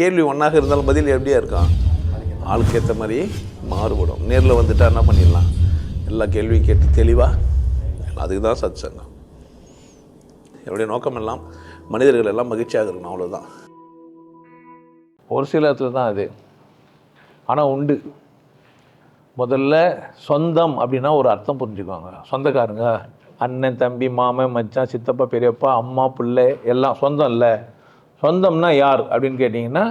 கேள்வி ஒன்றாக இருந்தாலும் பதில் எப்படியா இருக்கான், ஆளுக்கு ஏற்ற மாதிரி மாறுபடும். நேரில் வந்துட்டால் என்ன பண்ணிடலாம், எல்லா கேள்வியும் கேட்டு தெளிவாக. அதுக்கு தான் சத் சங்கம். என்னுடைய நோக்கம் எல்லாம் மனிதர்கள் எல்லாம் மகிழ்ச்சியாக இருக்கணும், அவ்வளோதான். ஒரு சில இடத்துல தான் அது. ஆனால் உண்டு. முதல்ல சொந்தம் அப்படின்னா ஒரு அர்த்தம் புரிஞ்சுக்குவாங்க. சொந்தக்காரங்க, அண்ணன், தம்பி, மாமன், மச்சான், சித்தப்பா, பெரியப்பா, அம்மா, பிள்ளை எல்லாம் சொந்தம் இல்லை. சொந்தம்னா யார் அப்படின்னு கேட்டிங்கன்னா,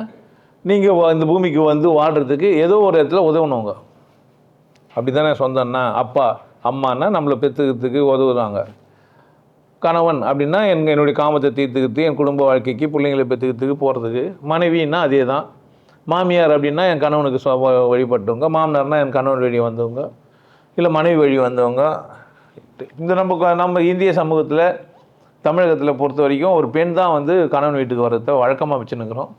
நீங்கள் இந்த பூமிக்கு வந்து வாழ்கிறதுக்கு ஏதோ ஒரு இடத்துல உதவணுங்க. அப்படி தானே சொந்தம்னா. அப்பா அம்மானா நம்மளை பெற்றுக்கிறதுக்கு உதவுறாங்க. கணவன் அப்படின்னா என்னுடைய காமத்தை தீர்த்துக்கிறதுக்கு, என் குடும்ப வாழ்க்கைக்கு, பிள்ளைங்களை பெற்றுக்கிறதுக்கு போகிறதுக்கு. மனைவின்னா அதே தான். மாமியார் அப்படின்னா என் கணவனுக்கு வழிபட்டவங்க. மாமனார்னா என் கணவன் வழி வந்தவங்க, இல்லை மனைவி வழி வந்தவங்க. இந்த நம்ம இந்திய சமூகத்தில், தமிழகத்தில் பொறுத்த வரைக்கும் ஒரு பெண் தான் வந்து கணவன் வீட்டுக்கு வர்றத வழக்கமாக வச்சுன்னுக்கிறோம்.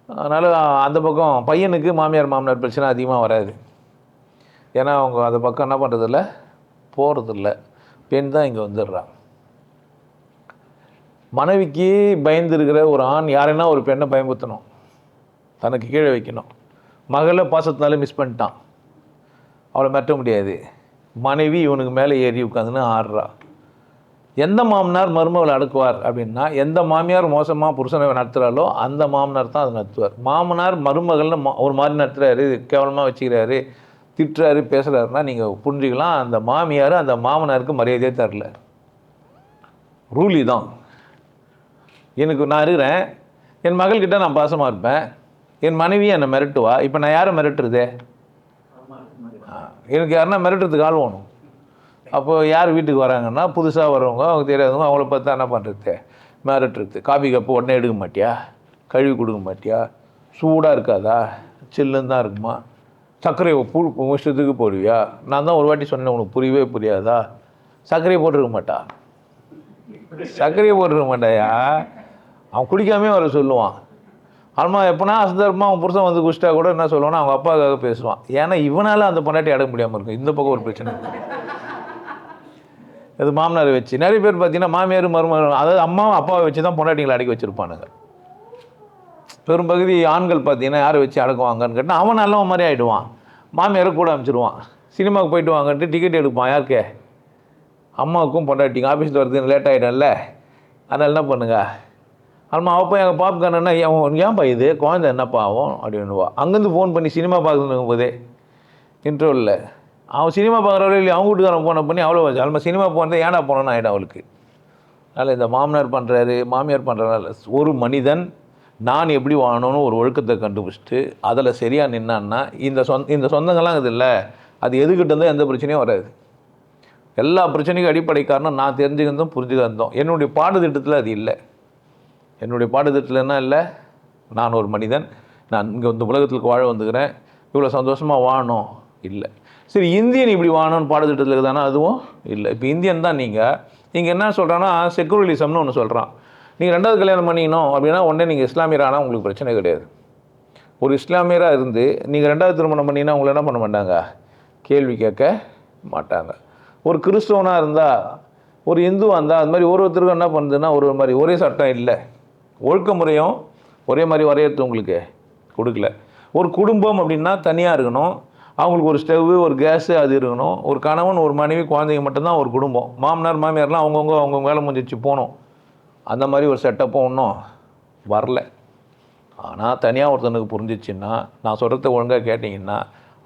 அதனால் அந்த பக்கம் பையனுக்கு மாமியார் மாமனார் பிரச்சனை அதிகமாக வராது. ஏன்னா அவங்க அந்த பக்கம் என்ன பண்ணுறதில்ல, போகிறதில்ல. பெண் தான் இங்கே வந்துடுறான். மனைவிக்கு பயந்துருக்கிற ஒரு ஆண் யாரைனா ஒரு பெண்ணை பயமுறுத்தணும், தனக்கு கீழே வைக்கணும். மகளை பாசத்தினால மிஸ் பண்ணிட்டான், அவளை மெட்ட முடியாது. மனைவி இவனுக்கு மேலே ஏறி உட்காந்துன்னு ஆடுறா. எந்த மாமனார் மருமகளை அடக்குவார் அப்படின்னா, எந்த மாமியார் மோசமாக புருஷனை நடத்துகிறாலோ அந்த மாமனார் தான் அதை நடத்துவார். மாமனார் மருமகள்னு ஒரு மாதிரி நடத்துகிறாரு, கேவலமாக வச்சுக்கிறாரு, திட்டுறாரு, பேசுகிறாருன்னா நீங்கள் புரிஞ்சுக்கலாம், அந்த மாமியார் அந்த மாமனாருக்கு மரியாதையே தரல. ரூலி தான். எனக்கு நான் இருக்கிறேன், என் மகள்கிட்ட நான் பாசமாக இருப்பேன், என் மனைவி என்னை மிரட்டுவா. இப்போ நான் யாரை மிரட்டுறதே? எனக்கு யாருன்னா மிரட்டுறதுக்கு ஆள் வேணும். அப்போது யார் வீட்டுக்கு வராங்கன்னா, புதுசாக வரவங்க, அவங்க தெரியாதவங்க, அவங்கள பார்த்தா என்ன பண்ணுறது, மிரட்டுறது. காபி கப்பு உடனே எடுக்க மாட்டியா, கழுவி கொடுக்க மாட்டியா, சூடாக இருக்காதா, சில்லுன்னு தான் இருக்குமா, சர்க்கரையை இஷ்டத்துக்கு போடுவியா. நான் தான் ஒரு வாட்டி சொன்னேன், உனக்கு புரியவே புரியாதா. சர்க்கரையை போட்டுருக்க மாட்டா, சர்க்கரையை போட்டுருக்க மாட்டாயா. அவன் குடிக்காமே வர சொல்லுவான். ஆல்மா எப்போனா அசந்தர்மா அவன் புருஷன் வந்து குடிச்சிட்டா கூட என்ன சொல்லுவான்னா அவங்க அப்பாவுக்காக பேசுவான். ஏன்னா இவனால் அந்த பொண்டாட்டி அடக்க முடியாமல் இருக்கும். இந்த பக்கம் ஒரு பிரச்சனை அது மாமனாரை வச்சு. நிறைய பேர் பார்த்தீங்கன்னா மாமியார் மருமகள், அதாவது அம்மாவும் அப்பாவை வச்சு தான் பொண்டாட்டிகளை அடக்கி வச்சுருப்பானுங்க. பெரும்பகுதி ஆண்கள் பார்த்தீங்கன்னா யாரை வச்சு அடக்குவாங்கன்னு கேட்டால் அவன் நல்லவன் மாதிரி ஆகிடுவான், மாமியாரை கூட அனுப்பிச்சிடுவான். சினிமாவுக்கு போயிட்டு வாங்கன்ட்டு டிக்கெட் எடுப்பான். யாருக்கு? அம்மாவுக்கும் பொண்டாட்டிங்க. ஆஃபீஸில் வருதுன்னு லேட் ஆகிடும்ல, அதனால் என்ன பண்ணுங்க, அம்மா அப்போ எங்கள் பாப்கார்னா ஏன்ப்பா இது குழந்தை என்னப்பா ஆகும் அப்படின்னுவா. அங்கேருந்து ஃபோன் பண்ணி சினிமா பார்க்கணும் போதே இன்டர்வலில் அவன் சினிமா பார்க்குறவரை இல்லை, அவங்க வீட்டுக்காரன் ஃபோனை பண்ணி அவ்வளோ வச்சு அல்மா சினிமா போனதே ஏன்னா போனோன்னு ஆகிடும் அவளுக்கு. அதனால் இந்த மாமனார் பண்ணுறாரு மாமியார் பண்ணுறதுனால ஒரு மனிதன் நான் எப்படி வாழணும்னு ஒரு ஒழுக்கத்தை கண்டுபிடிச்சிட்டு அதில் சரியாக நின்னான்னா இந்த சொந்தங்கள்லாம் இது இல்லை, அது எதுக்கிட்ட இருந்தால் எந்த பிரச்சனையும் வராது. எல்லா பிரச்சனைக்கும் அடிப்படை காரணம் நான் தெரிஞ்சுக்கிறதும் புரிஞ்சுக்கிறதும். என்னுடைய பாடத்திட்டத்தில் அது இல்லை. என்னுடைய பாடத்திட்டத்தில் என்ன இல்லை, நான் ஒரு மனிதன், நான் இங்கே இந்த உலகத்துக்கு வாழ வந்துக்கிறேன், இவ்வளோ சந்தோஷமாக வாழணும் இல்லை. சரி இந்தியன் இப்படி வாழணும்னு பாடத்திட்டத்தில் தானே, அதுவும் இல்லை. இப்போ இந்தியன் தான் நீங்கள் இங்கே என்ன சொல்கிறான்னா செக்குலரிசம்னு ஒன்று சொல்கிறான். நீங்கள் ரெண்டாவது கல்யாணம் பண்ணிக்கணும் அப்படின்னா உடனே நீங்கள் இஸ்லாமியரானால் உங்களுக்கு பிரச்சனை கிடையாது. ஒரு இஸ்லாமியராக இருந்து நீங்கள் ரெண்டாவது திருமணம் பண்ணிங்கன்னா உங்களை என்ன பண்ண மாட்டாங்க, கேள்வி கேட்க மாட்டாங்க. ஒரு கிறிஸ்தவனாக இருந்தால், ஒரு இந்துவாக இருந்தால், அது மாதிரி ஒருத்தருக்கும் என்ன பண்ணுதுன்னா ஒரு மாதிரி ஒரே சட்டம் இல்லை, ஒழுக்க முறையும் ஒரே மாதிரி வரையறது உங்களுக்கு கொடுக்கல. ஒரு குடும்பம் அப்படின்னா தனியாக இருக்கணும், அவங்களுக்கு ஒரு ஸ்டவ்வு ஒரு கேஸு அது இருக்கணும். ஒரு கணவன் ஒரு மனைவி குழந்தைங்க மட்டும்தான் ஒரு குடும்பம். மாமனார் மாமியார்லாம் அவங்கவுங்க வேலை முடிஞ்சிச்சு போகணும். அந்த மாதிரி ஒரு செட்டப்பும் ஒன்றும் வரல. ஆனால் தனியாக ஒருத்தனுக்கு புரிஞ்சிச்சின்னா, நான் சொல்கிறத ஒழுங்காக கேட்டிங்கன்னா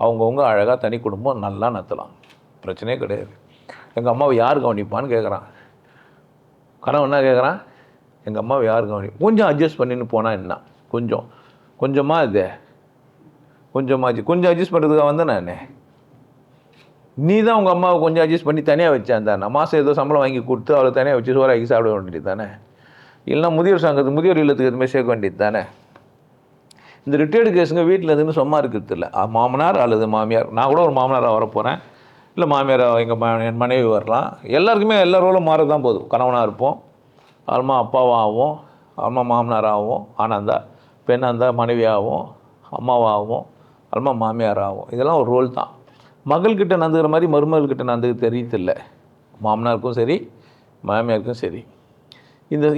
அவங்கவுங்க அழகாக தனி குடும்பம் நல்லா நடத்தலாம், பிரச்சனையே கிடையாது. எங்கள் அம்மாவை யார் கவனிப்பான்னு கேட்குறான் கணவன். என்ன கேட்குறான், எங்கள் அம்மாவை யார் கவனிப்பா, கொஞ்சம் அட்ஜஸ்ட் பண்ணின்னு போனால் என்ன, கொஞ்சமாக இது கொஞ்சமாச்சு, கொஞ்சம் அட்ஜஸ்ட் பண்ணுறதுக்காக வந்தேன் நான். நீ தான் உங்கள் அம்மாவை கொஞ்சம் அட்ஜஸ்ட் பண்ணி தனியாக வச்சேன் தானே, மாதம் ஏதோ சம்பளம் வாங்கி கொடுத்து அவளை தனியாக வச்சு சோறாக்கி சாப்பிட வேண்டியது தானே, இல்லைனா முதியோர் சங்கத்து முதியோர் இல்லத்துக்கு எதுவுமே சேர்க்க வேண்டியது தானே. இந்த ரிட்டையர்டு கேஸுங்க வீட்டில் எதுன்னு சும்மா இருக்கிறது இல்லை. மாமனார் அல்லது மாமியார், நான் கூட ஒரு மாமனாராக வரப்போகிறேன், இல்லை மாமியாராக என் மனைவி வரலாம். எல்லாருக்குமே எல்லா ரோலும் மாற தான் போதும். கணவனாக இருப்போம், அம்மா அப்பாவாகவும், அம்மா மாமனாராகவும், ஆனாந்தா பெண்ணாக இருந்தால் மனைவியாகவும், அம்மாவாகவும், அம்மா மாமியாராகவும். இதெல்லாம் ஒரு ரோல் தான். மகள்கிட்ட நந்துக்கிற மாதிரி மருமகள்கிட்ட நந்துக்க தெரியதில்லை, மாமனாருக்கும் சரி மாமியாருக்கும் சரி.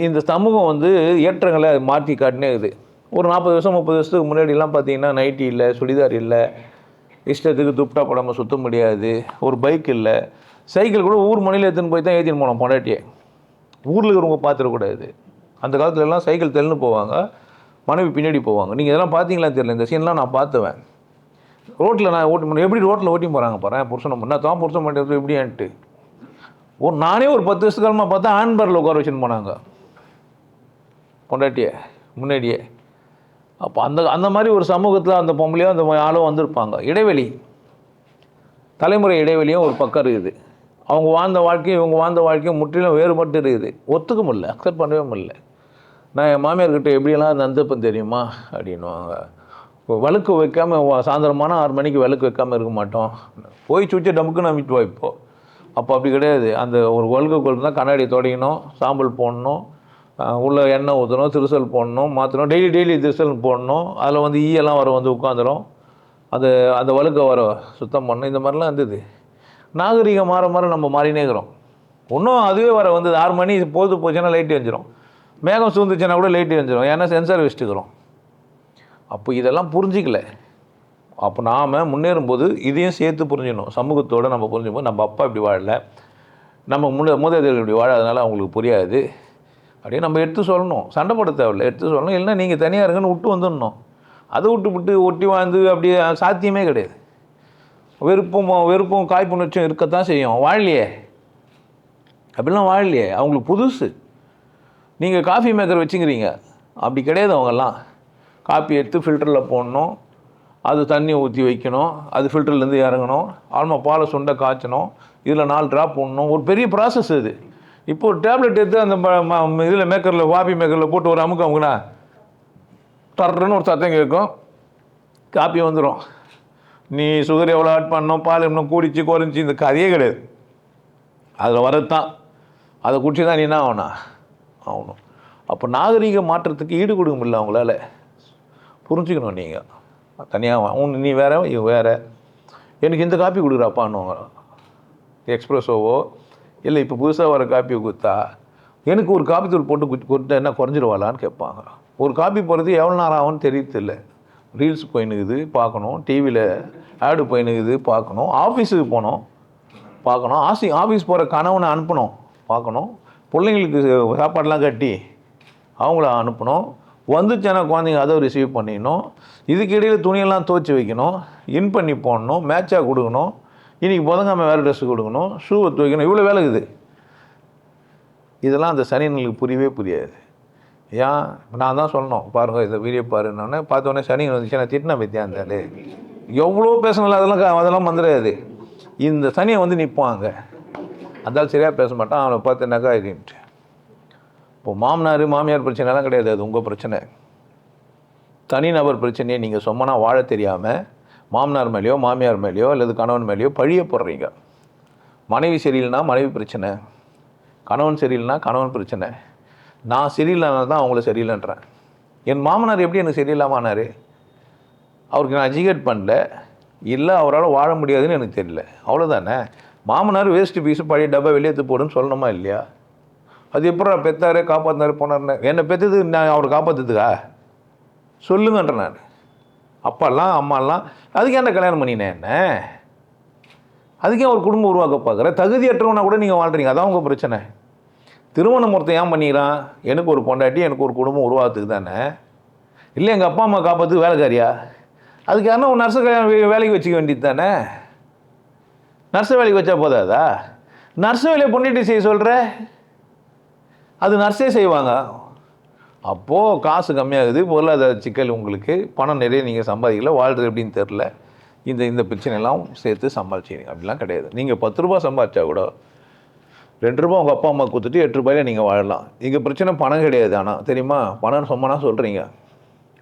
இந்த சமூகம் வந்து ஏற்றங்களை மாற்றி காட்டினே இருக்குது. ஒரு 40 வருஷம் 30 வருஷத்துக்கு முன்னாடிலாம் பார்த்தீங்கன்னா நைட்டி இல்லை, சுடிதார் இல்லை, இஷ்டத்துக்கு துப்டா போடாமல் சுத்த முடியாது, ஒரு பைக் இல்லை, சைக்கிள் கூட ஊர் மணியில் எடுத்துன்னு போய் தான் ஏற்றின்னு போனோம் பொண்டாட்டியை. ஊரில் இருக்கிறவங்க பார்த்துடக்கூடாது. அந்த காலத்துலலாம் சைக்கிள் தெல்லுன்னு போவாங்க, மனைவி பின்னாடி போவாங்க. நீங்கள் இதெல்லாம் பார்த்தீங்களா தெரியல, இந்த சீன்லாம் நான் பார்த்துவேன். ரோட்டில் நான் ஓட்டி எப்படி ரோட்டில் ஓட்டி போகிறாங்க பாரு புருஷனை முன்னா தான் புருஷன் பண்ணுறது எப்படியான்ட்டு. நானே ஒரு 10 வருஷ காலமாக பார்த்தா ஆண்பரில் உட்கார வச்சுன்னு போனாங்க பொண்டாட்டியை முன்னாடியே. அப்போ அந்த மாதிரி ஒரு சமூகத்தில் அந்த பொம்பளையோ அந்த ஆளும் வந்திருப்பாங்க. இடைவெளி, தலைமுறை இடைவெளியும் ஒரு பக்கம் இருக்குது. அவங்க வாழ்ந்த வாழ்க்கையும் இவங்க வாழ்ந்த வாழ்க்கையும் முற்றிலும் வேறுபட்டு இருக்குது. ஒத்துக்க முடியல, அக்செப்ட் பண்ணவே முடியல. நான் என் மாமியார்கிட்ட எப்படியெல்லாம் நந்தப்பன் தெரியுமா அப்படின்வாங்க. விளக்கு வைக்காமல் சாயந்தரமான 6 மணிக்கு விளக்கு வைக்காமல் இருக்க மாட்டோம். போய் சுவிட்சை டமுக்குன்னு நம்பிட்டு இப்போது. அப்போ அப்படி கிடையாது. அந்த ஒரு வழுக்கு கொழுப்பு தான் கண்ணாடி துடைக்கணும், சாம்பல் போடணும், உள்ளே எண்ணெய் ஊற்றணும், திருசல் போடணும், மாற்றணும், டெய்லி திருசல் போடணும். அதில் வந்து ஈயெல்லாம் வர வந்து உட்காந்துரும். அந்த வழுக்கை வர சுத்தம் பண்ணணும். இந்த மாதிரிலாம் இருந்தது. நாகரிகம் மாற நம்ம மாறினே இருக்கிறோம். இன்னும் அதுவே வர வந்து 6 மணி போச்சுன்னா லைட்டு வந்துடும், மேகம் சூழ்ந்துச்சுன்னா கூட லைட்டு வந்துடும். ஏன்னா சென்சார் வச்சுட்டுக்கிறோம். அப்போ இதெல்லாம் புரிஞ்சிக்கல. அப்போ நாம் முன்னேறும்போது இதையும் சேர்த்து புரிஞ்சிடணும். சமூகத்தோடு நம்ம புரிஞ்சும்போது நம்ம அப்பா இப்படி வாழலை, நம்ம மூதாதையர்கள் இப்படி வாழாதனால அவங்களுக்கு புரியாது அப்படியே நம்ம எடுத்து சொல்லணும். சண்டை போட தேவையில்லை, எடுத்து சொல்லணும். இல்லைன்னா நீங்கள் தனியாக இருக்குன்னு விட்டு வந்துடணும். அதை விட்டு ஒட்டி வாழ்ந்து அப்படியே சாத்தியமே கிடையாது. வெறுப்பும் காய்ப்புணர்ச்சியும் இருக்கத்தான் செய்யும். வாழலையே, அப்படிலாம் வாழலையே. அவங்களுக்கு புதுசு. நீங்கள் காஃபி மேக்கர் வச்சுக்கிறீங்க, அப்படி கிடையாது. அவங்கெல்லாம் காப்பி எடுத்து ஃபில்டரில் போடணும், அது தண்ணி ஊற்றி வைக்கணும், அது ஃபில்டர்லேருந்து இறங்கணும், பாலை சுண்டை காய்ச்சணும், இதில் 4 ட்ராப் போடணும். ஒரு பெரிய ப்ராசஸ் இது. இப்போ ஒரு டேப்லெட் எடுத்து அந்த இதில் மேக்கரில் காஃபி மேக்கரில் போட்டு ஒரு அமுக்குனா டர்ன்னு ஒரு சத்தம் கேட்கும், காப்பி வந்துடும். நீ சுகர் எவ்வளோ ஆட் பண்ணணும், பால் இன்னும் கூடிச்சு குறைஞ்சி, இந்த கதையே கிடையாது. அதில் வரது தான். அதை குடிச்சு தான் நீ என்ன ஆகணும். அப்போ நாகரீக மாற்றத்துக்கு ஈடு கொடுக்க முடியல அவங்களால. புரிஞ்சுக்கணும். நீங்கள் தனியாக நீ வேறு இவன் வேறு, எனக்கு இந்த காப்பி கொடுக்குறாப்பான்னுவாங்க. எக்ஸ்ப்ரெஸோவோ இல்லை இப்போ புதுசாக வர காப்பி கொடுத்தா எனக்கு ஒரு காப்பி தூள் போட்டு கொடுத்தா என்ன குறைஞ்சிருவாளான்னு கேட்பாங்க. ஒரு காப்பி போகிறது எவ்வளோ நேரம் ஆகும்னு தெரியல. ரீல்ஸ் போயினுக்குது பார்க்கணும், டிவியில் ஆடு போயினுக்குது பார்க்கணும், ஆஃபீஸுக்கு போனோம் பார்க்கணும், ஆஃபீஸ் போகிற கணவனை அனுப்பணும் பார்க்கணும், பிள்ளைங்களுக்கு சாப்பாடெலாம் கட்டி அவங்கள அனுப்பணும், வந்துச்சுன்னா குழந்தைங்க அதை ரிசீவ் பண்ணிடணும், இதுக்கு இடையில் துணியெல்லாம் துவச்சி வைக்கணும், இன் பண்ணி போடணும், மேட்சாக கொடுக்கணும், இன்றைக்கி புதங்காமல் வேறு ட்ரெஸ்ஸு கொடுக்கணும், ஷூவை துவைக்கணும், இவ்வளோ வேலை இருக்குது. இதெல்லாம் அந்த சனியனுக்கு புரியவே புரியாது. ஏன் நான் தான் சொல்லணும், பாருங்கள் இந்த வீடியோ பாருன்னொன்னே பார்த்தோன்னே சனியன் வந்துச்சு நான் திட்டினா பற்றியா இருந்தாலே எவ்வளோ பேசணும், அதெல்லாம் வந்துடாது. இந்த சனியை வந்து நிற்பாங்க, அந்தாலும் சரியாக பேச மாட்டான், அவனை பார்த்துனாக்கா இதுன்ட்டு. இப்போ மாமியார் பிரச்சனைலாம் கிடையாது, அது உங்கள் பிரச்சனை. தனிநபர் பிரச்சனையை நீங்கள் சொன்னா வாழ தெரியாமல் மாமனார் மேலேயோ மாமியார் மேலேயோ அல்லது கணவன் மேலேயோ பழிய போடுறீங்க. மனைவி சரியில்லைனா மனைவி பிரச்சனை, கணவன் சரியில்லைனா கணவன் பிரச்சனை. நான் சரியில்லைனா தான் அவங்கள சரியில்லைன்றேன். என் மாமனார் எப்படி எனக்கு சரியில்லாமானார்? அவருக்கு நான் எஜுகேட் பண்ணல, இல்லை அவரால் வாழ முடியாதுன்னு எனக்கு தெரியல, அவ்வளோதானே. மாமனார் வேஸ்ட்டு பீஸு பழைய டப்பா வெளியேற்று போடுன்னு சொல்லணுமா இல்லையா? அது எப்போ பெற்றாரு காப்பாற்றினாரு போனார்னு? என்னை பெற்றது நான் அவரை காப்பாற்றுறதுக்கா சொல்லுங்கன்ற நான். அப்பாலாம் அம்மாலாம் அதுக்கு என்ன கல்யாணம் பண்ணினேன்? என்ன அதுக்கே ஒரு குடும்பம் உருவாக்க பார்க்குறேன். தகுதியற்றவனா கூட நீங்கள் வாழ்கிறீங்க, அதான் உங்கள் பிரச்சனை. திருமணம் ஒருத்தன் ஏன் பண்ணிக்கிறான்? எனக்கு ஒரு பொண்டாட்டி, எனக்கு ஒரு குடும்பம் உருவாகிறதுக்கு தானே. இல்லை எங்கள் அப்பா அம்மா காப்பாற்றுக்கு வேலைக்காரியா? அதுக்கு யாருன்னா ஒரு நர்ஸை வேலைக்கு வச்சுக்க வேண்டியது தானே. நர்ஸை வேலைக்கு வச்சா போதாதா? நர்ஸை வேலையை பொண்ணிட்டு செய்ய சொல்கிற, அது நர்ஸே செய்வாங்க. அப்போது காசு கம்மியாகுது, பொருளாதார சிக்கல், உங்களுக்கு பணம் நிறைய நீங்கள் சம்பாதிக்கல, வாழ்றது எப்படின்னு தெரில, இந்த பிரச்சனையெல்லாம் சேர்த்து சம்பாதிச்சிங்க. அப்படிலாம் கிடையாது. நீங்கள் 10 ரூபா சம்பாதிச்சா கூட 2 ரூபா உங்கள் அப்பா அம்மா கொடுத்துட்டு 8 ரூபாயில் நீங்கள் வாழலாம். இங்கே பிரச்சனை பணம் கிடையாது. ஆனால் தெரியுமா, பணம் சொன்னா சொல்கிறீங்க.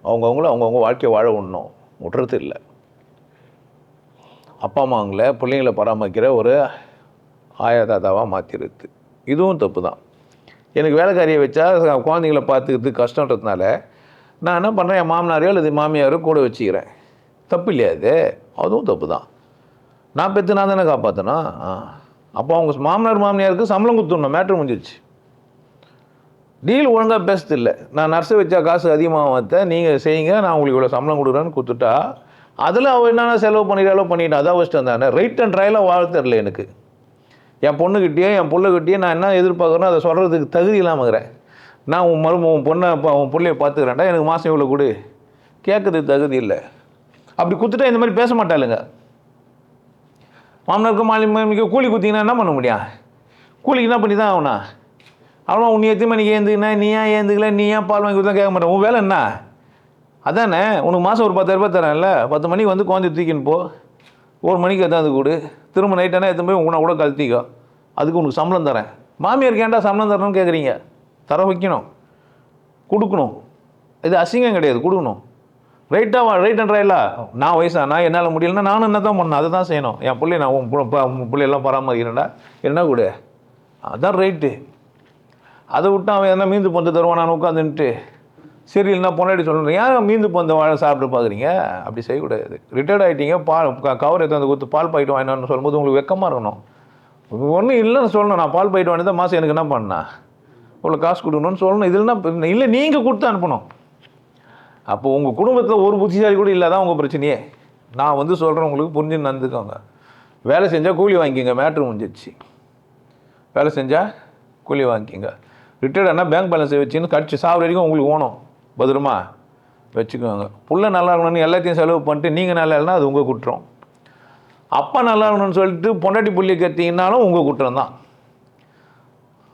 அவங்கவுங்கள வாழ்க்கையை வாழ விட்றது இல்லை. அப்பா அம்மாங்களை பிள்ளைங்களை பராமரிக்கிற ஒரு ஆயா தாத்தாவாக மாற்றிடுது. இதுவும் தப்பு தான். எனக்கு வேலைக்காரியை வச்சா குழந்தைங்கள பார்த்துக்கிறது கஷ்டன்றதுனால நான் என்ன பண்ணுறேன், என் மாமனாரையோ அல்லது மாமியாரோ கூட வச்சுக்கிறேன். தப்பு இல்லையா அது? அதுவும் தப்பு தான். நான் பெற்று நான் தானே காப்பாற்றணும். அப்போ அவங்க மாமனாருக்கு சம்பளம் கொடுத்துடணும், மேட்ரு முடிஞ்சிருச்சு. டீல் ஒழுங்காக பேசுறது இல்லை. நான் நர்ஸை வச்சா காசு அதிகமாக வைத்த நீங்கள் செய்யுங்க, நான் உங்களுக்கு இவ்வளோ சம்பளம் கொடுக்குறேன்னு கொடுத்துட்டா அதில் அவள் என்னென்ன செலவு பண்ணிட்டான் அதான் வச்சுட்டு வந்தானே. ரைட் அண்ட் ட்ரையெல்லாம் வாழ தெரில எனக்கு. என் பொண்ணுக்கிட்டேயோ என் பிள்ளைகிட்டேயோ நான் என்ன எதிர்பார்க்குறேனோ அதை சொல்கிறதுக்கு தகுதி இல்லாமல் இருக்கிறேன். நான் உன் பொண்ணை உன் பிள்ளைய பார்த்துக்கிறேன்டா, எனக்கு மாதம் இவ்வளோ கொடு, கேட்குறதுக்கு தகுதி இல்லை. அப்படி கொடுத்துட்டா இந்த மாதிரி பேச மாட்டாளுங்க. மாமனாருக்கு மாமிக்கு கூலி கொடுத்தீங்கன்னா என்ன பண்ண முடியும்? கூலிக்கு என்ன பண்ணி தான் ஆகுனா? அவ்வளோ உன்னை எத்தனை மணிக்கு ஏந்துக்குனா, நீ ஏன் ஏந்துக்கல, நீ ஏன் பால் வாங்கி கொடுத்தா கேட்க மாட்டேன். உன் வேலை என்ன? அதானே, உனக்கு மாதம் ஒரு 10,000 ரூபாய் தரேன்ல, 10 மணிக்கு வந்து குழந்தை தூக்கின்னு போ, 1 மணிக்கு எதாவது கொடு, திரும்ப நைட்டானா எத்தனை போய் உன்னை கூட கழட்டிக்கோ, அதுக்கு உனக்கு சம்பளம் தரேன். மாமியாருக்கு ஏன்டா சம்பளம் தரணும்னு கேட்குறீங்க? தர வைக்கணும், கொடுக்கணும். இது அசிங்கம் கிடையாது, கொடுக்கணும். ரைட் அண்ட் ரைட்டா? நான் வயசானா என்னால் முடியலன்னா நானும் என்ன தான் பண்ணேன், அதை தான் செய்யணும். என் பிள்ளை நான் உன் பிள்ளையெல்லாம் பராமரிக்கிறேன்டா, என்ன கொடு, அதான் ரைட்டு. அதை விட்டு அவன் எதனா மீந்து பந்து தருவான், நான் உட்காந்துன்ட்டு சரி இல்லைனா பொன்னாடி சொல்கிறேன். ஏன் மீந்து பந்த வாழை சாப்பிட்டு பார்க்குறீங்க? அப்படி செய்யக்கூடாது. ரிட்டையர்ட் ஆகிட்டீங்க, கவர் எடுத்து வந்து கொடுத்து பால் பாக்கெட் வாங்கினான்னு சொல்லும்போது உங்களுக்கு வெக்கமாக இருக்கணும். ஒன்றும் இல்லைன்னு சொல்லணும், நான் பால் பாக்கெட் வாங்கி தான் மாதம் எனக்கு என்ன பண்ணா இவ்வளோ காசு கொடுக்கணும்னு சொல்லணும். இதுலன்னா இல்லை, நீங்கள் கொடுத்து அனுப்பணும். அப்போ உங்கள் குடும்பத்தில் ஒரு புத்திசாலி கூட இல்லாதான் உங்கள் பிரச்சனையே. நான் வந்து சொல்கிறேன், உங்களுக்கு புரிஞ்சு நடந்துக்கோங்க. வேலை செஞ்சால் கூலி வாங்கிக்கோங்க, மேட்ரு முடிஞ்சிடுச்சு. வேலை செஞ்சால் கூலி வாங்கிக்கோங்க. ரிட்டையர்ட் ஆனால் பேங்க் பேலன்ஸை வச்சுன்னு கடிச்சு சாப்பிட்ற வரைக்கும் உங்களுக்கு ஓணும், பத்திரமா வச்சுக்கோங்க. புள்ள நல்லா இருக்கணும்னு எல்லாத்தையும் செலவு பண்ணிட்டு நீங்கள் நல்லா இல்லைனா அது உங்கள் குற்றம். அப்பா நல்லா இருக்கணும்னு சொல்லிட்டு பொண்டாட்டி புள்ளி கட்டிங்கனாலும் உங்கள் குற்றம் தான்.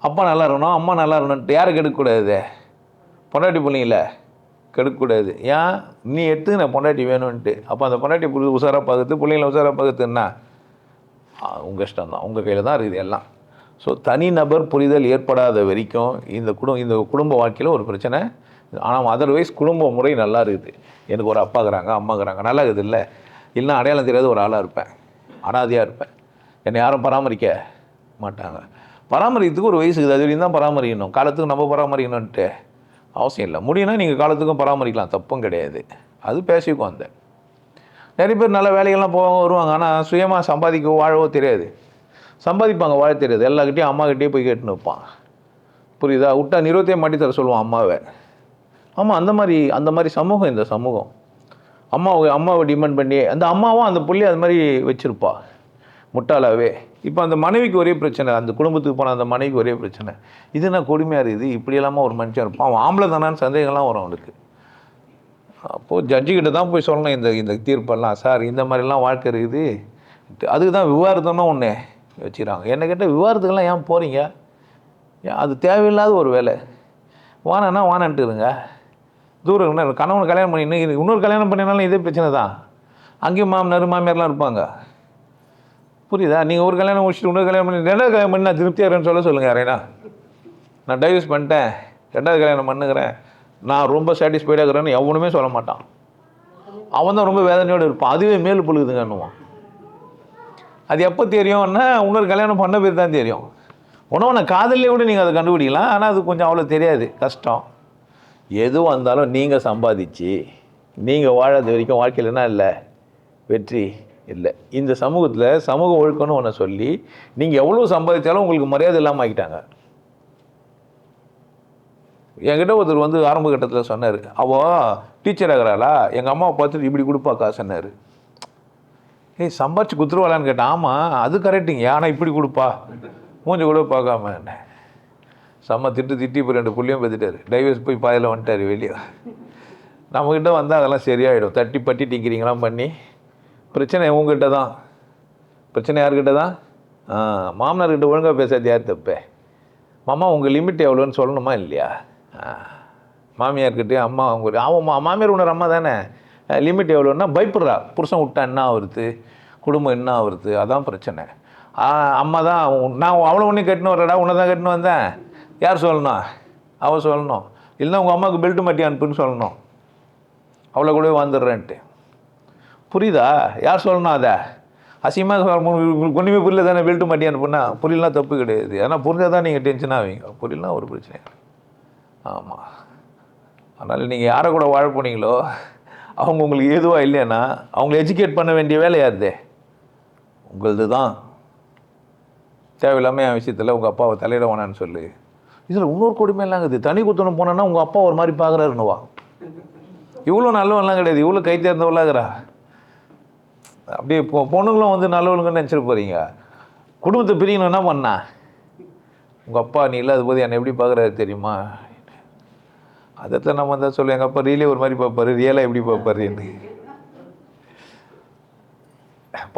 அப்பா நல்லா இருக்கணும், அம்மா நல்லா இருக்கணும்ன்ட்டு யாரை கெடுக்கக்கூடாது? பொண்டாட்டி பிள்ளைங்கள கெடுக்கக்கூடாது. ஏன்? நீ எடுத்து நான் பொண்டாட்டி வேணும்ன்ட்டு. அப்போ அந்த பொண்டாட்டி உசாராக பார்க்குறது, பிள்ளைங்கள உசாராக பார்க்குறதுன்னா உங்கள் இஷ்டம் தான், உங்கள் கையில் தான் இருக்குது எல்லாம். ஸோ தனிநபர் புரிதல் ஏற்படாத வரைக்கும் இந்த குடும்ப வாழ்க்கையில் ஒரு பிரச்சனை. ஆனால் அதர்வைஸ் குடும்ப முறை நல்லா இருக்குது. எனக்கு ஒரு அப்பாக்குறாங்க, அம்மாக்குறாங்க, நல்லா இருக்குது. இல்லை இல்லைன்னா அடையாளம் தெரியாத ஒரு ஆளாக இருப்பேன், அனாதையாக இருப்பேன். என்னை யாரும் பராமரிக்க மாட்டாங்க. பராமரிக்கிறதுக்கு ஒரு வயசு இருக்குது, அது வரையும் தான் பராமரிக்கணும். காலத்துக்கு நம்ம பராமரிக்கணுன்ட்டு அவசியம் இல்லை. முடியும்னா நீங்கள் காலத்துக்கும் பராமரிக்கலாம், தப்பும் கிடையாது. அது பேசிக்கும். அந்த நிறைய பேர் நல்ல வேலைகள்லாம் வருவாங்க, ஆனால் சுயமாக சம்பாதிக்கவோ வாழவோ தெரியாது. சம்பாதிப்பாங்க, வாழ தெரியாது. எல்லாக்கிட்டையும் அம்மாக்கிட்டே போய் கேட்டுன்னு வைப்பான். புரியுதா? விட்டா நிறுவத்தையே மாட்டி தர சொல்லுவான் அம்மாவை. ஆமாம், அந்த மாதிரி சமூகம் இந்த சமூகம். அம்மாவை டிமாண்ட் பண்ணி அந்த அம்மாவும் அந்த புள்ளையை அது மாதிரி வச்சுருப்பா முட்டாளாவே. இப்போ அந்த மனைவிக்கு ஒரே பிரச்சனை, அந்த குடும்பத்துக்கு போன அந்த மனைவிக்கு ஒரே பிரச்சனை. இது என்ன கொடுமையாக இருக்குது, இப்படி இல்லாமல் ஒரு மனுஷன் இருப்பான், அவன் ஆம்பளை தானான்னு சந்தேகம்லாம் வரும் அவனுக்கு. அப்போது ஜட்ஜிக்கிட்ட தான் போய் சொல்லணும் இந்த தீர்ப்பெல்லாம். சார் இந்த மாதிரிலாம் வாழ்க்கை இருக்குது, அதுக்கு தான் விவாதம்னா ஒன்று வச்சுக்கிறாங்க. என்ன கேட்டால் விவாதத்துக்கெல்லாம் ஏன் போகிறீங்க? அது தேவையில்லாத ஒரு வேலை. வானன்னா வானன்ட்டுருங்க. தூரம் கணவனை கல்யாணம் பண்ணி இன்னொரு கல்யாணம் பண்ணினாலும் இதே பிரச்சனை தான். அங்கேயும் மாமியார்லாம் இருப்பாங்க. புரியுதா? நீங்கள் ஒரு கல்யாணம் முடிச்சுட்டு இன்னொரு கல்யாணம் பண்ணி 2வது கல்யாணம் பண்ணி நான் திருப்தியாக இருக்கேன்னு சொல்லுங்கள் யாரேனா. நான் டைவர்ஸ் பண்ணிட்டேன், 2வது கல்யாணம் பண்ணுகிறேன், நான் ரொம்ப சாட்டிஸ்ஃபைடாக இருக்கிறேன்னு எவனுமே சொல்ல மாட்டான். அவன் தான் ரொம்ப வேதனையோடு இருப்பான். அதுவே மேல் புழுகுதுங்கன்னுவான். அது எப்போ தெரியும்னா இன்னொரு கல்யாணம் பண்ண பேர் தான் தெரியும். உணவனை காதல்லே கூட நீங்கள் அதை கண்டுபிடிக்கலாம், ஆனால் அது கொஞ்சம் அவ்வளோ தெரியாது, கஷ்டம். எதுவும் வந்தாலும் நீங்கள் சம்பாதிச்சு நீங்கள் வாழறது வரைக்கும் வாழ்க்கையில் என்ன இல்லை, வெற்றி இல்லை. இந்த சமூகத்தில் சமூக ஒழுக்கம்னு ஒன்று சொல்லி நீங்கள் எவ்வளோ சம்பாதிச்சாலும் உங்களுக்கு மரியாதை இல்லாமல் ஆகிட்டாங்க. என்கிட்ட ஒருத்தர் வந்து ஆரம்ப கட்டத்தில் சொன்னார், அவள் டீச்சர் ஆகிறாளா, எங்கள் அம்மாவை பார்த்துட்டு இப்படி கொடுப்பா காசுன்னாரு. ஏய் சம்பாரிச்சு குத்துருவாளான்னு கேட்டேன். ஆமாம் அது கரெக்டுங்க, ஆனால் இப்படி கொடுப்பா, மூஞ்சி கூட பார்க்காம என்ன செம்ம திட்டி இப்போ 2 புள்ளியும் பெற்றுட்டார். டைவர்ஸ் போய் பாதையில் வந்துட்டார் வெளியே. நம்மக்கிட்ட வந்தால் அதெல்லாம் சரியாயிடும். தட்டி பட்டி டிங்கிறீங்களாம் பண்ணி பிரச்சனை உங்ககிட்ட தான். பிரச்சனை யார்கிட்ட தான்? மாமனார்கிட்ட ஒழுங்காக பேசாது யார் தப்பே? மாமா உங்கள் லிமிட் எவ்வளோன்னு சொல்லணுமா இல்லையா? மாமியார்கிட்டே அம்மா அவன் மாமியார் உணர் அம்மா தானே. லிமிட் எவ்வளோன்னா பயப்படுறா, புருஷன் விட்டா என்ன ஆகுறது, குடும்பம் என்ன ஆகுறது, அதான் பிரச்சனை. அம்மா தான் நான் அவ்வளோ ஒன்றும் கட்டின்னு வரடா, உன்னை தான் கட்டின்னு வந்தேன், யார் சொல்லணும்? அவள் சொல்லணும். இல்லைன்னா உங்கள் அம்மாவுக்கு பெல்ட்டு மாட்டி அனுப்புன்னு சொல்லணும், அவ்வளோ கூட வந்துடுறேன்ட்டு. புரியுதா? யார் சொல்லணும் அதை? அசிங்கமாக ஒன்றுமே புரியல தானே பெல்ட்டு மாட்டி அனுப்புனா? புரியலாம், தப்பு கிடையாது. ஆனால் புரிஞ்சால் தான் நீங்கள் டென்ஷனாக ஆவீங்க, புரியலாம் ஒரு பிரச்சனை. ஆமாம், அதனால் நீங்கள் யாரை கூட வாழ போனீங்களோ அவங்க உங்களுக்கு ஏதுவாக இல்லைன்னா அவங்கள எஜுகேட் பண்ண வேண்டிய வேலை யாருது? உங்களது தான். தேவையில்லாமல் என் விஷயத்தில் உங்கள் அப்பாவை தலையிட வேணான்னு சொல்லு, இதில் இன்னொரு கொடுமையெல்லாம் இருக்குது. தனி குத்தணும் போனோன்னா உங்கள் அப்பா ஒரு மாதிரி பார்க்குறாருன்னுவா. இவ்வளோ நல்லவெல்லாம் கிடையாது, இவ்வளோ கை தேர்ந்தவளாகிறா. அப்படியே பொண்ணுங்களும் வந்து நல்லவளுங்கன்னு நினச்சிட்டு போகிறீங்க. குடும்பத்தை பிரிக்கணும் என்ன பண்ணா? உங்கள் அப்பா நீ இல்லாத போது என்னை எப்படி பார்க்குறாரு தெரியுமா? அதைத்தான் நம்ம தான் சொல்லுவோம், எங்கள் அப்பா ரீலே ஒரு மாதிரி பார்ப்பாரு, ரியலாக எப்படி பார்ப்பாருன்னு.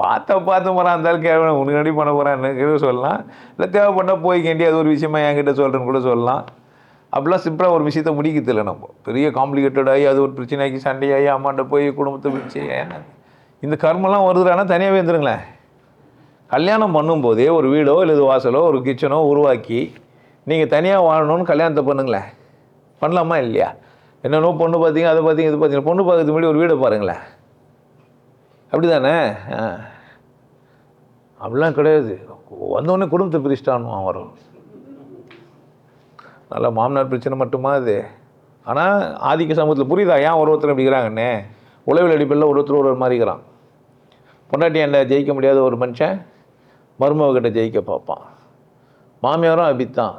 பார்த்த போகிறான் இருந்தாலும் கேட்க உனக்கு ரெடி பண்ண போகிறான்னு சொல்லலாம். இல்லை தேவைப்பட்டால் போய்க்கேண்டி அது ஒரு விஷயமா என்கிட்ட சொல்கிறேன்னு கூட சொல்லலாம். அப்படிலாம் சிம்பிளாக ஒரு விஷயத்தை முடிக்கிறது இல்லை. நம்ம பெரிய காம்ப்ளிகேட்டடாகி அது ஒரு பிரச்சனையாகி சண்டையாகி அம்மாண்ட போய் குடும்பத்தை பிடிச்சி இந்த கர்மெல்லாம் வருதுறானா தனியாகவே இருந்துருங்களேன். கல்யாணம் பண்ணும்போதே ஒரு வீடோ இல்லை வாசலோ ஒரு கிச்சனோ உருவாக்கி நீங்கள் தனியாக வாழணும்னு கல்யாணத்தை பண்ணுங்களேன். பண்ணலாமா இல்லையா? என்னென்னோ பொண்ணு பார்த்தீங்க, அதை பார்த்தீங்க, இது பார்த்தீங்க. பொண்ணு பார்க்கறதுக்கு முன்னாடி ஒரு வீடை பாருங்களேன். அப்படி தானே? அப்படிலாம் கிடையாது. வந்தோடனே குடும்பத்தை பிரிச்சிட்டான்னு வரும். நல்லா மாமனார் பிரச்சனை மட்டுமா அது? ஆனால் ஆதிக்க சமூகத்தில் புரியுதா ஏன் ஒருத்தர் அப்படிங்கிறாங்கண்ணே? உளவில் அடிப்படையில் ஒருத்தர் ஒரு மாதிரிக்கிறான். பொண்டாட்டி என்ன ஜெயிக்க முடியாத ஒரு மனுஷன் மருமகிட்ட ஜெயிக்க பார்ப்பான். மாமியாரும் அப்படித்தான்,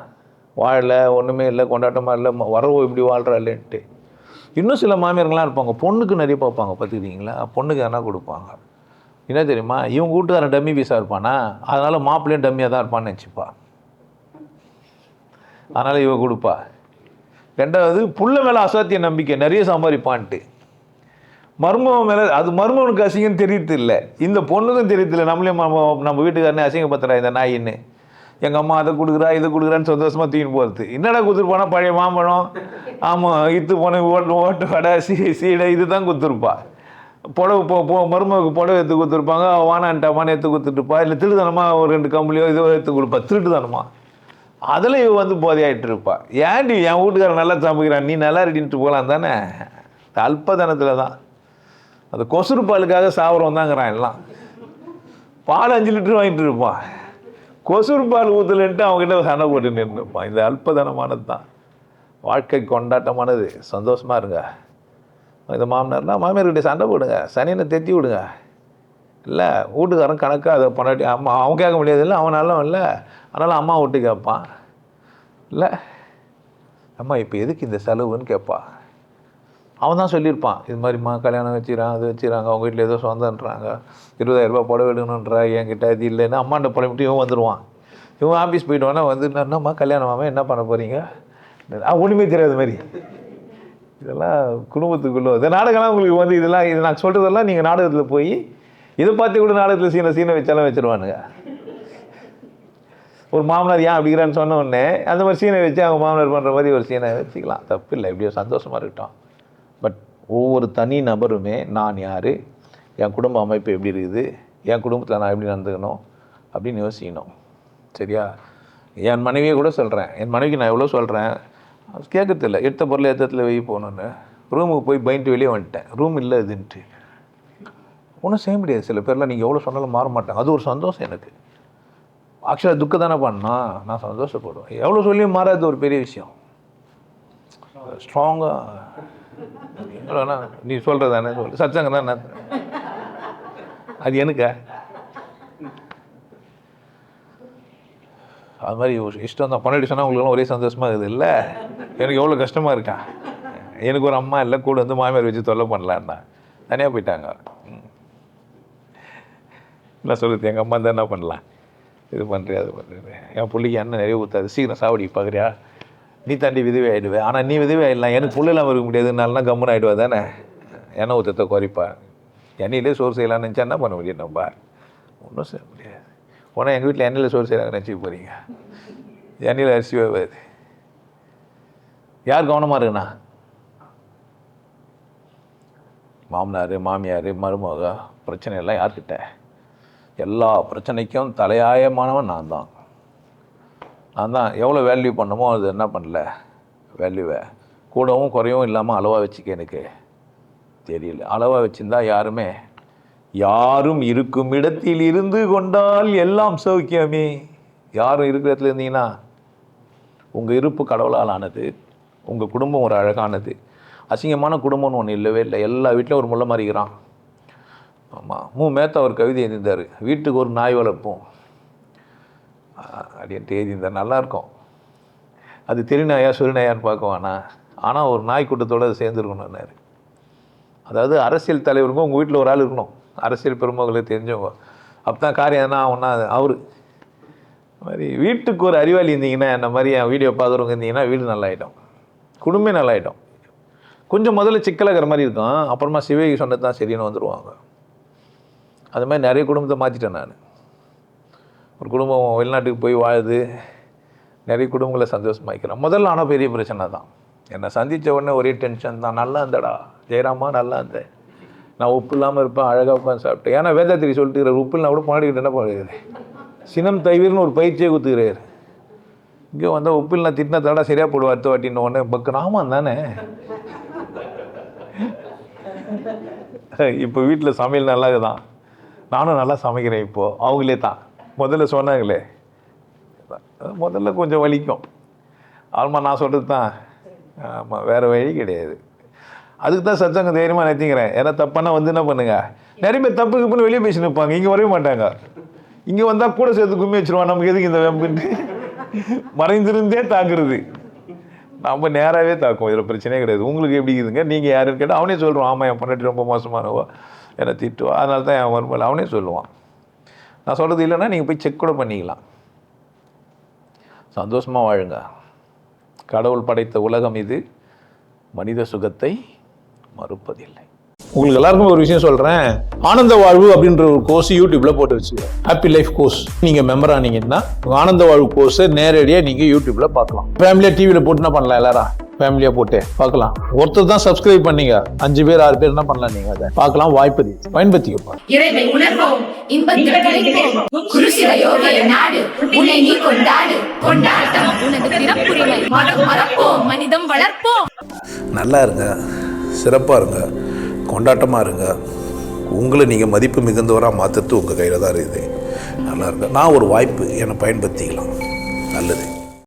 வாழலை, ஒன்றுமே இல்லை, கொண்டாட்டமாக இல்லை, வரவோ இப்படி வாழ்கிறா இல்லைன்ட்டு. இன்னும் சில மாமியார்கள்லாம் இருப்பாங்க, பொண்ணுக்கு நிறைய பார்ப்பாங்க. பார்த்துக்கிட்டீங்களா? பொண்ணுக்கு எதனா கொடுப்பாங்க. என்ன தெரியுமா? இவங்க வீட்டுக்காரன் டம்மி பீஸாக இருப்பானா, அதனால் மாப்பிள்ளையும் டம்மியாக தான் இருப்பான்னு நினச்சிப்பா. அதனால் இவ கொடுப்பா. ரெண்டாவது, புள்ள மேலே அசாத்திய நம்பிக்கை, நிறைய சம்பாதிப்பான்ட்டு. மர்மம் மேலே அது மர்மனுக்கு அசிங்கம் தெரியுது இல்லை, இந்த பொண்ணுக்கும் தெரியுது இல்லை. நம்மளே நம்ம வீட்டுக்காரனே அசிங்கப்படுத்துறா இந்த நாயின்னு. எங்கள் அம்மா அதை கொடுக்குறா இதை கொடுக்குறான்னு சந்தோஷமாக தூக்கின்னு போகிறது. என்னடா கொடுத்துருப்பானா? பழைய மாம்பழம், ஆமாம், இத்து போன ஓட்டு வடை சீடை இது தான் கொடுத்துருப்பா. புடவை மருமகளுக்கு புடவை எடுத்து கொடுத்துருப்பாங்க, வானான்ட்டாமான்னு எடுத்து கொடுத்துட்டுருப்பா. இல்லை திருட்டுத்தனமாக ஒரு 2 கம்பளியோ இதோ எடுத்து கொடுப்பா. திருட்டுத்தனமா அதில் இவ வந்து போதையாகிட்டு இருப்பா. ஏன்டி என் வீட்டுக்காரன் நல்லா சமைக்கிறான், நீ நல்லா ரெடின்ட்டு போகலாம் தானே? அல்பதனத்தில் தான். அந்த கொசுறு பாலுக்காக சாப்பிட்றோம் தாங்கிறான் எல்லாம். பால் 5 லிட்டர் வாங்கிட்டு இருப்பான், கொசுறு பால் ஊற்றலன்ட்டு அவங்ககிட்ட சண்டை போட்டு நின்றுப்பான். இந்த அல்பதனமானது தான். வாழ்க்கை கொண்டாட்டமானது. சந்தோஷமாக இருங்க. இந்த மாமனார்னா மாமியார்கிட்ட சண்டை போடுங்க, சனியனை தெத்தி விடுங்க. இல்லை வீட்டுக்காரன் கணக்காக அதை பொண்டாட்டி அம்மா அவன் கேட்க முடியாது இல்லை, அவன் நல்லவன் இல்லை, அதனால் அம்மா விட்டு கேட்பான். இல்லை அம்மா இப்போ எதுக்கு இந்த செலவுன்னு கேட்பா. அவன் தான் சொல்லியிருப்பான், இது மாதிரிம்மா கல்யாணம் வச்சுக்கிறாங்க, அது வச்சுக்கிறாங்க, அவங்க வீட்டில் ஏதோ சொந்தன்றாங்க, 20,000 புடவை எடுக்கணுன்றா, என்கிட்ட அது இல்லைன்னா அம்மாண்ட புடவைட்டு இவன் வந்துடுவான். இவன் ஆஃபீஸ் போய்ட்டுவானா வந்து என்னம்மா கல்யாணமாம்மா என்ன பண்ண போகிறீங்க? ஒன்றுமே தெரியாத மாதிரி. இதெல்லாம் குடும்பத்துக்குள்ளே இந்த நாடகம்லாம் உங்களுக்கு வந்து இதெல்லாம் இது நான் சொல்கிறதெல்லாம் நீங்கள் நாடகத்தில் போய் இதை பார்த்து கூட நாடகத்தில் சீனை வச்சாலும் வச்சுருவானுங்க. ஒரு மாமனார் ஏன் அப்படிங்கிறான்னு சொன்ன உடனே அந்த மாதிரி சீனை வச்சு அவங்க மாமனார் பண்ணுற மாதிரி ஒரு சீனை வச்சுக்கலாம், தப்பு இல்லை, எப்படியோ சந்தோஷமாக இருக்கட்டும். பட் ஒவ்வொரு தனி நபருமே நான் யார், என் குடும்ப அமைப்பு எப்படி இருக்குது, என் குடும்பத்தில் நான் எப்படி நடந்துக்கணும் அப்படின்னு யோசிக்கணும். சரியா? என் மனைவியை கூட சொல்கிறேன், என் மனைவிக்கு நான் எவ்வளோ சொல்கிறேன், கேட்கறதில்ல. எடுத்த பொருள் ஏற்றத்தில் வெளியே போகணுன்னு ரூமுக்கு போய் பயந்துட்டு வெளியே வந்துட்டேன், ரூம் இல்லை இதுன்ட்டு. ஒன்றும் செய்ய முடியாது. சில பேர்லாம் நீங்கள் எவ்வளோ சொன்னாலும் மாற மாட்டாங்க. அது ஒரு சந்தோஷம் எனக்கு. ஆக்சுவலாக துக்கம் தானே பண்ணால் நான் சந்தோஷப்படுவேன். எவ்வளோ சொல்லியும் மாறாது ஒரு பெரிய விஷயம். ஸ்ட்ராங்காக எவ்வளோண்ணா நீ சொல்கிறது தானே சொல்லு, சச்சங்க தான் என்ன அது எனக்கு அது மாதிரி இஷ்டம் தான். பொண்டாட்டி சொன்னால் உங்களுக்குலாம் ஒரே சந்தோஷமாக இருக்குது இல்லை, எனக்கு எவ்வளோ கஷ்டமாக இருக்கா. எனக்கு ஒரு அம்மா இல்லை, கூட வந்து மாமியார் வச்சு தொல்லை பண்ணலான்னா தனியாக போயிட்டாங்க. என்ன சொல்கிறது, எங்கள் அம்மா தான் என்ன பண்ணலாம், இது பண்ணுறியா அது பண்ணுறது. என் பிள்ளைக்கு எண்ணெய் நிறைய ஊற்றாது, சீக்கிரம் சாவடி பார்க்குறியா, நீ தாண்டி விதவை ஆகிடுவேன். ஆனால் நீ விதவை ஆகிடலாம், எனக்கு பிள்ளைலாம் இருக்க முடியாதுனாலாம் கம்முன்னு ஆகிடுவா தானே. எண்ணெய் ஊற்றத்தை குறைப்பா. எண்ணெயிலே சோறு செய்யலாம்னு நினச்சா என்ன பண்ண முடியும் நம்ம? ஒன்றும் செய்ய முடியாது. போனால் எங்கள் வீட்டில் எண்ணெயில் சோறு செய்கிறாங்க நினச்சிக்க போகிறீங்க, எண்ணெயில் அரிசி வேவாது. யார் கவனமாக இருக்குண்ணா? மாமனார் மாமியார் மருமக பிரச்சனை எல்லாம் யார்கிட்ட? எல்லா பிரச்சனைக்கும் தலையாயமானவன் நான் தான். எவ்வளோ வேல்யூ பண்ணமோ அது என்ன பண்ணல, வேல்யூவை கூடவும் குறையவும் இல்லாமல் அளவாக வச்சுக்க எனக்கு தெரியல. அளவாக வச்சுருந்தா யாரும் இருக்கும் இடத்தில் இருந்து கொண்டால் எல்லாம் சௌக்கியமே. யாரும் இருக்கிற இடத்துல இருந்தீங்கன்னா உங்கள் இருப்பு கடவுளால் ஆனது, உங்கள் குடும்பம் ஒரு அழகானது. அசிங்கமான குடும்பம்னு ஒன்று இல்லவே இல்லை. எல்லா வீட்டிலும் ஒரு முள்ள மாறிக்கிறான். ஆமாம், மேத்தா ஒரு கவிதை எழுதியிருந்தார், வீட்டுக்கு ஒரு நாய் வளர்ப்போம் அப்படின்ட்டு எழுதியிருந்தார். நல்லாயிருக்கும். அது தெருநாயா சுருநாயான்னு பார்க்குவானா, ஆனால் ஒரு நாய் கூட்டத்தோடு அது சேர்ந்துருக்கணும்னாரு. அதாவது அரசியல் தலைவருக்கும் உங்கள் வீட்டில் ஒரு ஆள் இருக்கணும், அரசியல் பெருமக்களை தெரிஞ்சவங்க. அப்போ தான் காரியம் எதுனா ஒன்றா அவர் மாதிரி வீட்டுக்கு ஒரு அறிவாளி இருந்தீங்கன்னா, இந்த மாதிரி என் வீடியோ பார்க்குறவங்க இருந்தீங்கன்னா வீடு நல்லாயிடும், குடும்பமே நல்லாயிடும். கொஞ்சம் முதல்ல சிக்கலாகிற மாதிரி இருக்கும், அப்புறமா சிவகி சொன்னது தான் சரின்னு வந்துடுவாங்க. அது மாதிரி நிறைய குடும்பத்தை மாற்றிட்டேன் நான். ஒரு குடும்பம் வெளிநாட்டுக்கு போய் வாழுது, நிறைய குடும்பங்களை சந்தோஷமாக்கிறேன். முதல்ல ஆனால் பெரிய பிரச்சனை தான். என்னை சந்தித்த உடனே ஒரே டென்ஷன் தான். நல்லா இருந்தடா ஜெயராமா, நல்லா இருந்தேன், நான் உப்பு இல்லாமல் இருப்பேன், அழகாக உட்காந்து சாப்பிட்டேன். ஏன்னா வேதாத்திரி சொல்லிட்டு உப்பு இல்லைனா கூட பாடிக்கிட்டு என்ன பண்ணுறது, சினம் தவிர்னு ஒரு பயிற்சியே கொடுத்துக்கிறாரு. இங்கே வந்தால் உப்பு இல்லைனா திட்டினா தடா சரியாக போடுவா அடுத்த வாட்டின்னு ஒன்று பக்கு நாமம் தானே. இப்போ வீட்டில் சமையல் நல்லா தான், நானும் நல்லா சமைக்கிறேன். இப்போது அவங்களே தான் முதல்ல சொன்னாங்களே, முதல்ல கொஞ்சம் வலிக்கும். ஆல்மா நான் சொல்கிறது தான், ஆமாம் வேறு வழி கிடையாது. அதுக்கு தான் சச்சங்க தைரியமாக நிறுத்திக்கிறேன். ஏன்னா தப்பானா வந்து என்ன பண்ணுங்க, நிறைய பேர் தப்பு தப்புன்னு வெளியே பேசி நிற்பாங்க, இங்கே வரவே மாட்டாங்க. இங்கே வந்தால் கூட சேர்த்து கும்மி வச்சுருவான், நமக்கு எதுக்கு இந்த வெம்புன்னு மறைந்திருந்தே தாக்குறது. நம்ம நேராகவே தாக்கும், இதில் பிரச்சனையே கிடையாது. உங்களுக்கு எப்படி இருக்குதுங்க, நீங்கள் யாருன்னு கேட்டால் அவனே சொல்லுவான், ஆமாம் என் பொண்டாட்டி ரொம்ப மோசமானவோ, என்னை திட்டுவா, அதனால தான் என் வரும்போது அவனே சொல்லுவான். நான் சொல்கிறது இல்லைன்னா நீங்கள் போய் செக் கூட பண்ணிக்கலாம். சந்தோஷமாக வாழுங்க. கடவுள் படைத்த உலகம் இது, மனித சுகத்தை மறுப்பதில்லை. உங்களுக்கு எல்லாருக்கும் ஒரு விஷயம் சொல்கிறேன், ஆனந்த வாழ்வு அப்படின்ற ஒரு கோர்ஸ் யூடியூப்பில் போட்டு வச்சுக்கிறேன். Happy life course. நீங்கள் மெம்பர் ஆனீங்கன்னா ஆனந்த வாழ்வு கோர்ஸை நேரடியாக நீங்கள் யூடியூப்பில் பார்க்கலாம். ஃபேமிலியாக டிவியில் போட்டு என்ன பண்ணலாம், எல்லாரும் ஃபேமிலியாக போட்டு பார்க்கலாம். ஒருத்தர் தான் சப்ஸ்கிரைப் பண்ணீங்க, 5 பேர் 6 பேர் என்ன பண்ணலாம், நீங்கள் அதை பார்க்கலாம். வாய்ப்பு பயன்படுத்திக்கப்பா. இறைவை உணர்வோம், இன்பத்தில் கிடைப்போம். குருசில யோகிய நாடு, உன்னை நீ கொண்டாடு, கொண்டாட்டம் உனது பிறப்புரிமை. மனம் மறப்போம், மனிதம் வளர்ப்போம். நல்லா இருங்க, சிறப்பாக இருங்க, கொண்டாட்டமாக இருங்க. உங்களை நீங்கள் மதிப்பு மிகுந்தவராக மாற்றுறது உங்கள் கையில் தான் இருக்குது. நல்லா இருங்க. நான் ஒரு வாய்ப்பு, என்னை பயன்படுத்திக்கலாம். நல்லது.